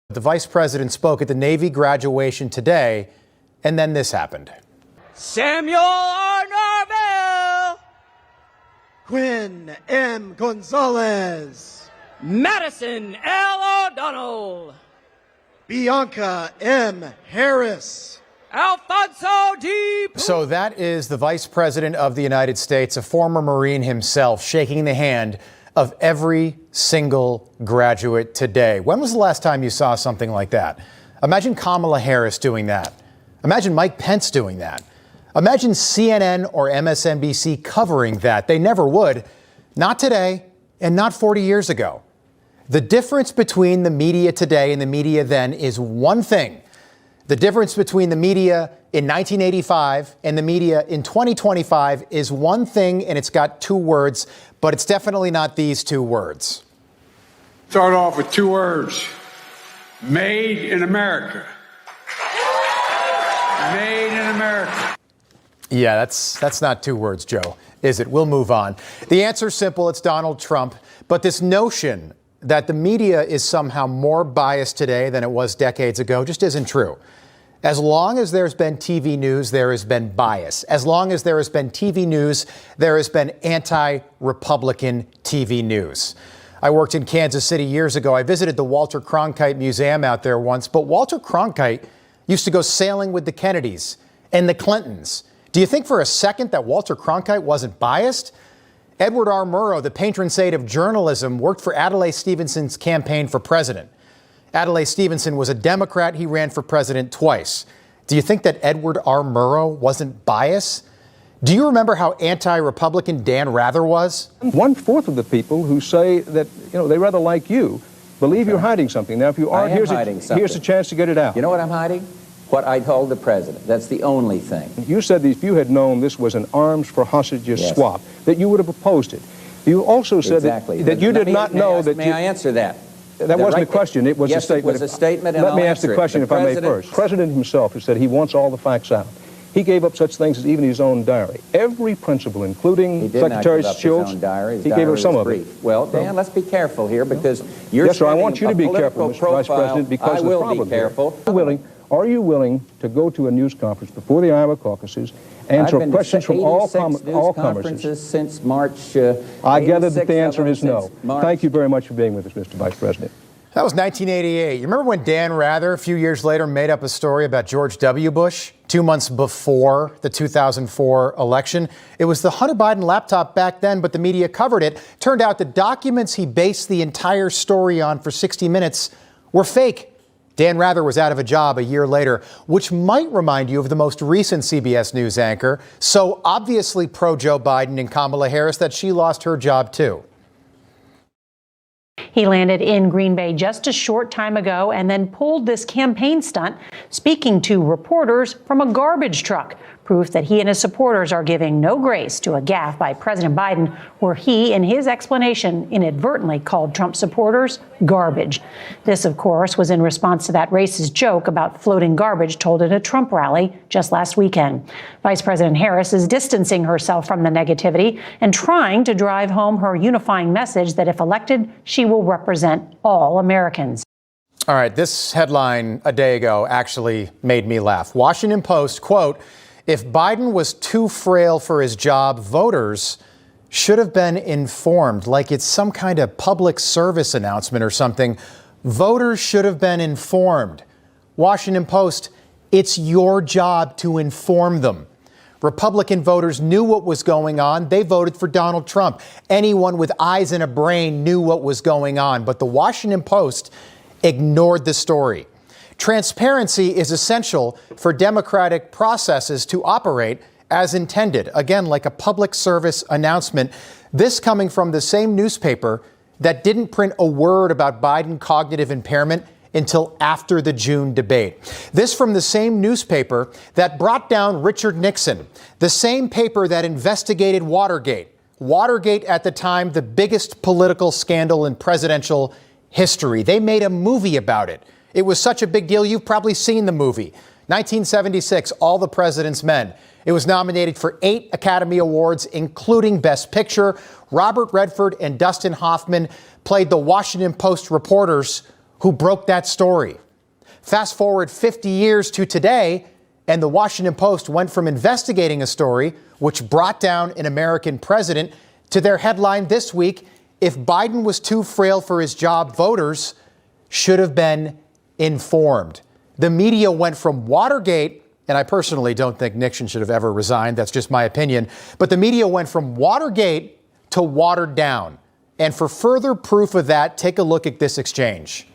The vice president spoke at the Navy graduation today, and then this happened. Samuel R. Norville, Quinn M. Gonzalez, Madison L. O'Donnell, Bianca M. Harris, Alfonso D. So that is the vice president of the United States, a former Marine himself, shaking the hand of every single graduate today. When was the last time you saw something like that? Imagine Kamala Harris doing that. Imagine Mike Pence doing that. Imagine CNN or MSNBC covering that. They never would. Not today and not 40 years ago. The difference between the media today and the media then is one thing. The difference between the media in 1985 and the media in 2025 is one thing, and it's got two words, but it's definitely not these two words. Start off with two words. Made in America. Made in America. Yeah, that's not two words, Joe, is it? We'll move on. The answer's simple. It's Donald Trump. But this notion that the media is somehow more biased today than it was decades ago just isn't true. As long as there's been TV news, there has been bias. As long as there has been TV news, there has been anti-Republican TV news. I worked in Kansas City years ago. I visited the Walter Cronkite Museum out there once, but Walter Cronkite used to go sailing with the Kennedys and the Clintons. Do you think for a second that Walter Cronkite wasn't biased? Edward R. Murrow, the patron saint of journalism, worked for Adlai Stevenson's campaign for president. Adlai Stevenson was a Democrat. He ran for president twice. Do you think that Edward R. Murrow wasn't biased? Do you remember how anti-Republican Dan Rather was? 1/4 of the people who say that, they rather like you, believe you're hiding something. Now, if you are, here's a chance to get it out. You know what I'm hiding? What I told the president. That's the only thing. You said that if you had known this was an arms for hostages swap, that you would have opposed it. You also said that you did not know that. May I answer that? That wasn't a question. It was a statement. Yes, it was a statement. Let me ask the question, if I may, first. The president himself has said he wants all the facts out. He gave up such things as even his own diary. Every principle, including Secretary Schultz, he gave up some of it. Well, Dan, let's be careful here because you're. Yes, sir. I want you to be careful, Mr. Vice President, because of the problem. I will be careful. Are you willing to go to a news conference before the Iowa caucuses, answer questions from all conferences since March? I gather that the answer is no. Thank you very much for being with us, Mr. Vice President. That was 1988. You remember when Dan Rather, a few years later, made up a story about George W. Bush 2 months before the 2004 election? It was the Hunter Biden laptop back then, but the media covered it. Turned out the documents he based the entire story on for 60 Minutes were fake. Dan Rather was out of a job a year later, which might remind you of the most recent CBS News anchor, so obviously pro-Joe Biden and Kamala Harris, that she lost her job too. He landed in Green Bay just a short time ago and then pulled this campaign stunt, speaking to reporters from a garbage truck. Proof that he and his supporters are giving no grace to a gaffe by President Biden, where he, in his explanation, inadvertently called Trump supporters garbage. This, of course, was in response to that racist joke about floating garbage told at a Trump rally just last weekend. Vice President Harris is distancing herself from the negativity and trying to drive home her unifying message that if elected, she will represent all Americans. All right, this headline a day ago actually made me laugh. Washington Post, quote, "If Biden was too frail for his job, voters should have been informed," like it's some kind of public service announcement or something. Voters should have been informed. Washington Post, it's your job to inform them. Republican voters knew what was going on. They voted for Donald Trump. Anyone with eyes and a brain knew what was going on. But the Washington Post ignored the story. Transparency is essential for democratic processes to operate as intended. Again, like a public service announcement. This coming from the same newspaper that didn't print a word about Biden cognitive impairment until after the June debate. This from the same newspaper that brought down Richard Nixon, the same paper that investigated Watergate. Watergate at the time, the biggest political scandal in presidential history. They made a movie about it. It was such a big deal. You've probably seen the movie. 1976, All the President's Men. It was nominated for 8 Academy Awards, including Best Picture. Robert Redford and Dustin Hoffman played the Washington Post reporters who broke that story. Fast forward 50 years to today, and the Washington Post went from investigating a story which brought down an American president to their headline this week, "If Biden was too frail for his job, voters should have been informed." The media went from Watergate, and I personally don't think Nixon should have ever resigned, that's just my opinion, but the media went from Watergate to watered down. And for further proof of that, take a look at this exchange.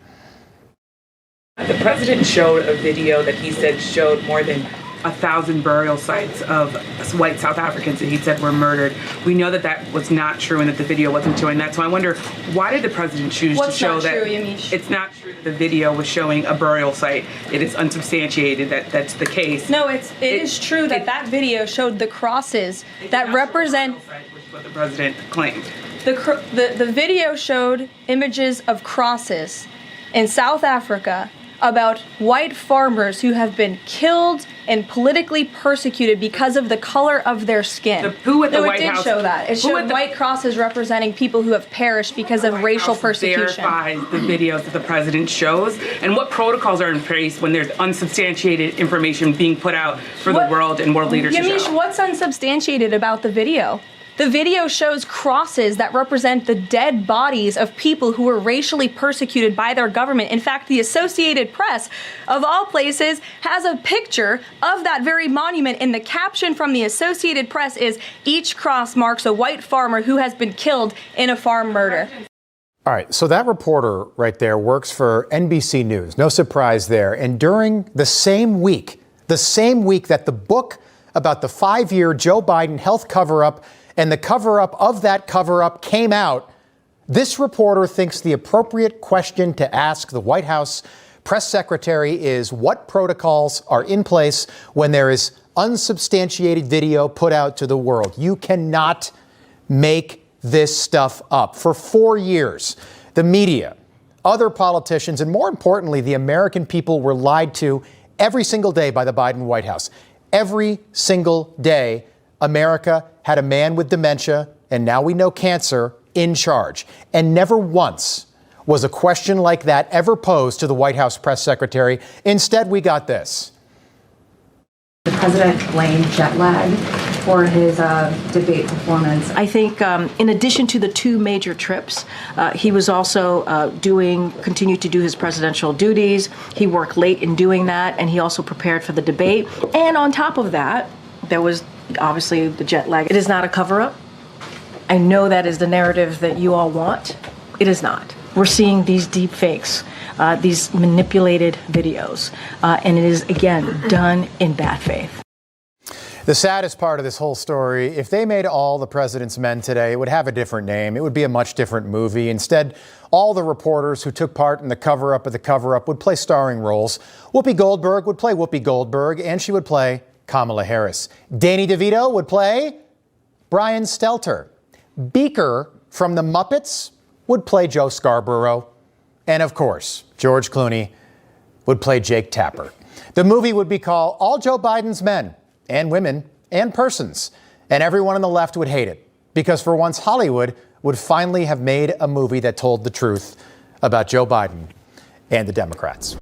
The president showed a video that he said showed more than 1,000 burial sites of white South Africans that he said were murdered. We know that that was not true and that the video wasn't showing that. So I wonder, why did the president choose to show that? It's not true that the video was showing a burial site. It is unsubstantiated that that's the case. No, it is true that that video showed the crosses that represent, which is what the president claimed. The video showed images of crosses in South Africa about white farmers who have been killed and politically persecuted because of the color of their skin. Who at the White House? It did show that. It showed white crosses representing people who have perished because of racial persecution. Verifies the videos that the president shows, and what protocols are in place when there's unsubstantiated information being put out for the world and world leaders to show? Yamiche, what's unsubstantiated about the video? The video shows crosses that represent the dead bodies of people who were racially persecuted by their government. In fact, the Associated Press, of all places, has a picture of that very monument, and the caption from the Associated Press is, "Each cross marks a white farmer who has been killed in a farm murder." All right, so that reporter right there works for NBC News. No surprise there. And during the same week that the book about the 5-year Joe Biden health cover-up and the cover-up of that cover-up came out, this reporter thinks the appropriate question to ask the White House press secretary is what protocols are in place when there is unsubstantiated video put out to the world. You cannot make this stuff up. For 4 years, the media, other politicians, and more importantly, the American people were lied to every single day by the Biden White House. Every single day, America had a man with dementia, and now we know cancer, in charge. And never once was a question like that ever posed to the White House press secretary. Instead, we got this. The president blamed jet lag for his debate performance. I think in addition to the 2 major trips, he was also continued to do his presidential duties. He worked late in doing that, and he also prepared for the debate. And on top of that, there was obviously the jet lag. It is not a cover-up. I know that is the narrative that you all want. It is not. We're seeing these deep fakes, these manipulated videos, and it is, again, done in bad faith. The saddest part of this whole story, if they made all the president's men today, it would have a different name. It would be a much different movie. Instead, all the reporters who took part in the cover-up of the cover-up would play starring roles. Whoopi Goldberg would play Whoopi Goldberg, and she would play Kamala Harris. Danny DeVito would play Brian Stelter. Beaker from The Muppets would play Joe Scarborough. And of course, George Clooney would play Jake Tapper. The movie would be called All Joe Biden's Men and Women and Persons. And everyone on the left would hate it, because for once Hollywood would finally have made a movie that told the truth about Joe Biden and the Democrats.